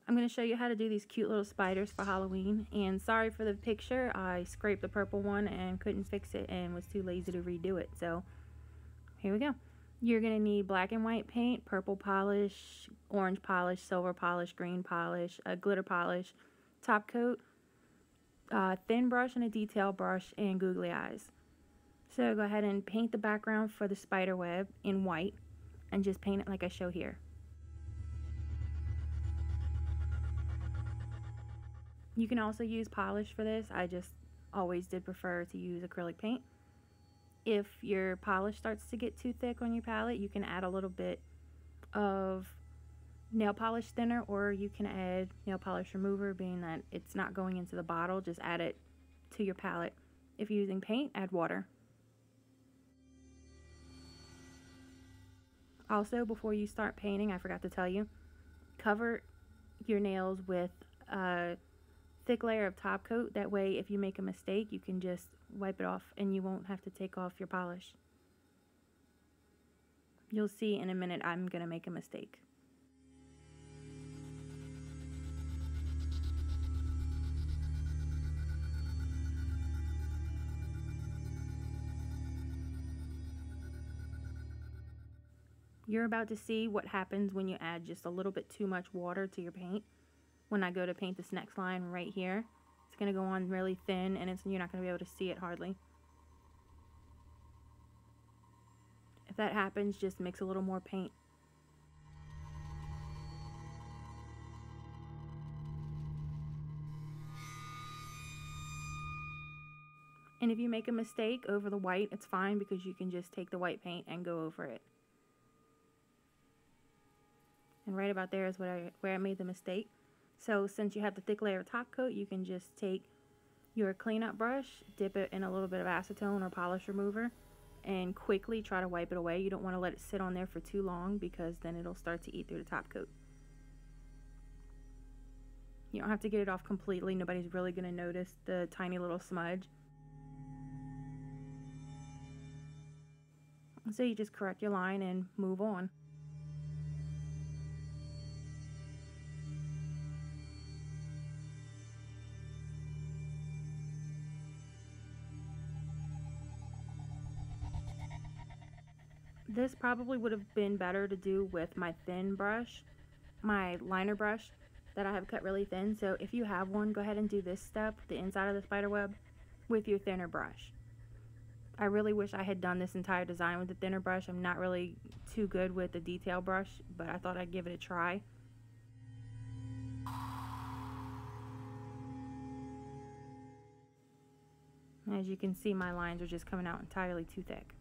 I'm going to show you how to do these cute little spiders for Halloween. And sorry for the picture, I scraped the purple one and couldn't fix it and was too lazy to redo it. So here we go. You're going to need black and white paint, purple polish, orange polish, silver polish, green polish, a glitter polish, top coat, thin brush and a detail brush, and googly eyes. So go ahead and paint the background for the spider web in white and just paint it like I show here. You can also use polish for this. I just always did prefer to use acrylic paint. If your polish starts to get too thick on your palette, you can add a little bit of nail polish thinner, or you can add nail polish remover, being that it's not going into the bottle. Just add it to your palette. If you're using paint, add water. Also, before you start painting, I forgot to tell you, cover your nails with a thick layer of top coat. That way, if you make a mistake, you can just wipe it off and you won't have to take off your polish. You'll see in a minute I'm gonna make a mistake. You're about to see what happens when you add just a little bit too much water to your paint. When I go to paint this next line right here, it's going to go on really thin and you're not going to be able to see it hardly. If that happens, just mix a little more paint. And if you make a mistake over the white, it's fine, because you can just take the white paint and go over it. And right about there is where I made the mistake. So since you have the thick layer of top coat, you can just take your cleanup brush, dip it in a little bit of acetone or polish remover, and quickly try to wipe it away. You don't want to let it sit on there for too long, because then it'll start to eat through the top coat. You don't have to get it off completely. Nobody's really going to notice the tiny little smudge. So you just correct your line and move on. This probably would have been better to do with my thin brush, my liner brush that I have cut really thin. So if you have one, go ahead and do this step, the inside of the spider web, with your thinner brush. I really wish I had done this entire design with the thinner brush. I'm not really too good with the detail brush, but I thought I'd give it a try. As you can see, my lines are just coming out entirely too thick.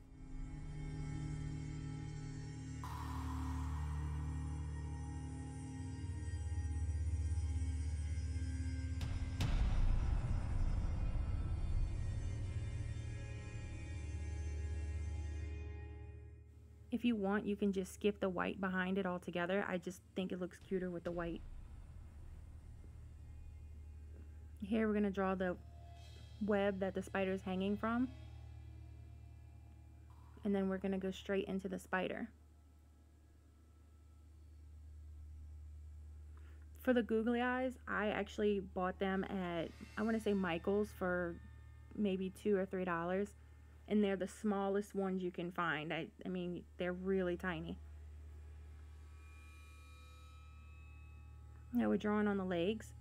If you want, you can just skip the white behind it altogether. I just think it looks cuter with the white. Here we're going to draw the web that the spider is hanging from. And then we're going to go straight into the spider. For the googly eyes, I actually bought them at, I want to say Michael's, for maybe $2 or $3. And they're the smallest ones you can find. I mean, they're really tiny. Now we're drawing on the legs.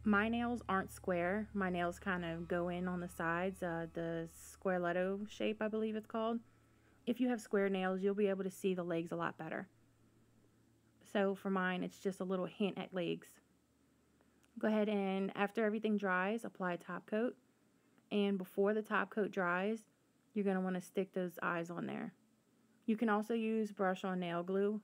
My nails aren't square. My nails kind of go in on the sides, the squareletto shape, I believe it's called. If you have square nails, you'll be able to see the legs a lot better. So for mine, it's just a little hint at legs. Go ahead and, after everything dries, apply top coat. And before the top coat dries, you're going to want to stick those eyes on there. You can also use brush on nail glue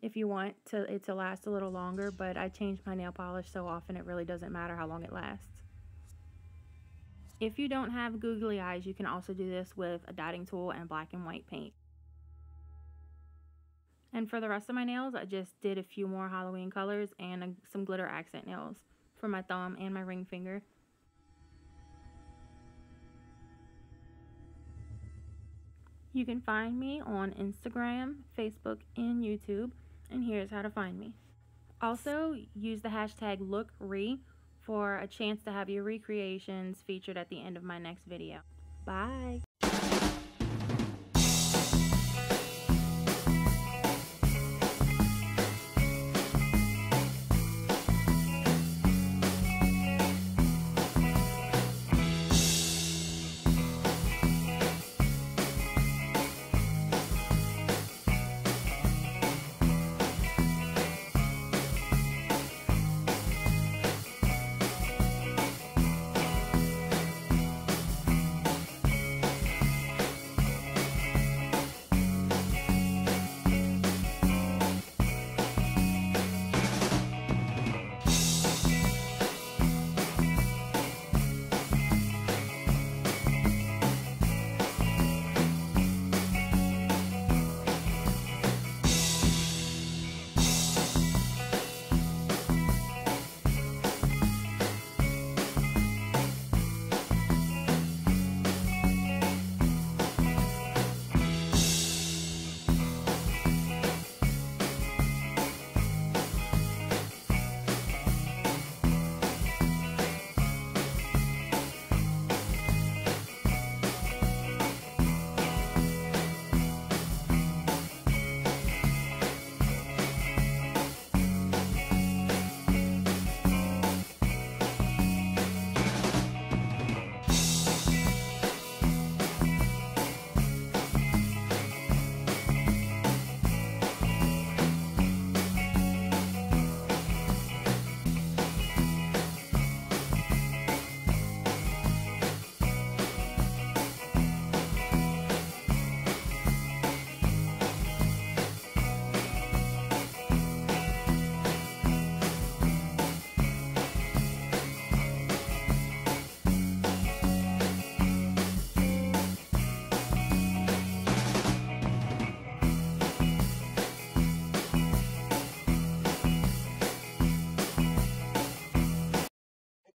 if you want it to last a little longer, but I change my nail polish so often it really doesn't matter how long it lasts. If you don't have googly eyes, you can also do this with a dotting tool and black and white paint. And for the rest of my nails, I just did a few more Halloween colors and some glitter accent nails for my thumb and my ring finger. You can find me on Instagram, Facebook, and YouTube, and here's how to find me. Also, use the hashtag #LookRe for a chance to have your recreations featured at the end of my next video. Bye!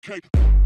Okay.